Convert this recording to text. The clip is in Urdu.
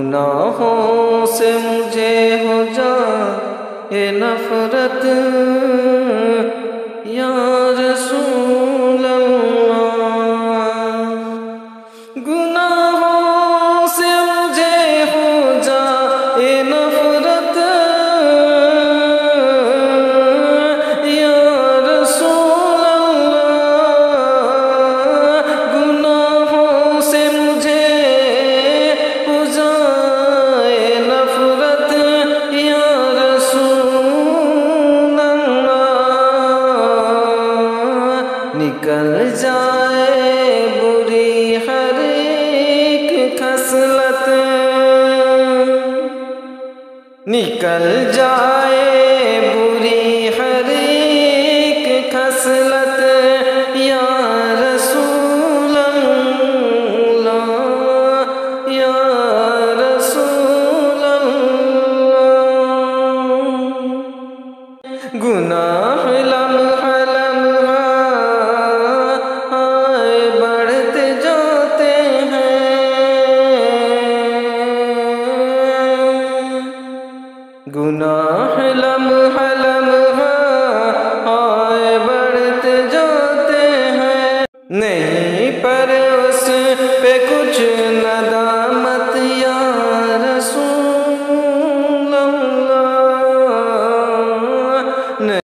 گناہوں سے مجھے ہو جائے نفرت یا رسول اللہ، گناہوں سے مجھے ہو جائے نفرت یا رسول اللہ، گناہوں سے مجھے ہو جائے نفرت یا رسول اللہ، نکل جائے بری ہر ایک خصلت، نکل جائے بری ہر ایک خصلت یا رسول اللہ، یا رسول اللہ، گناہ لمحہ لمحہ بڑھتے جاتے ہیں، گناہ لمحہ لمحہ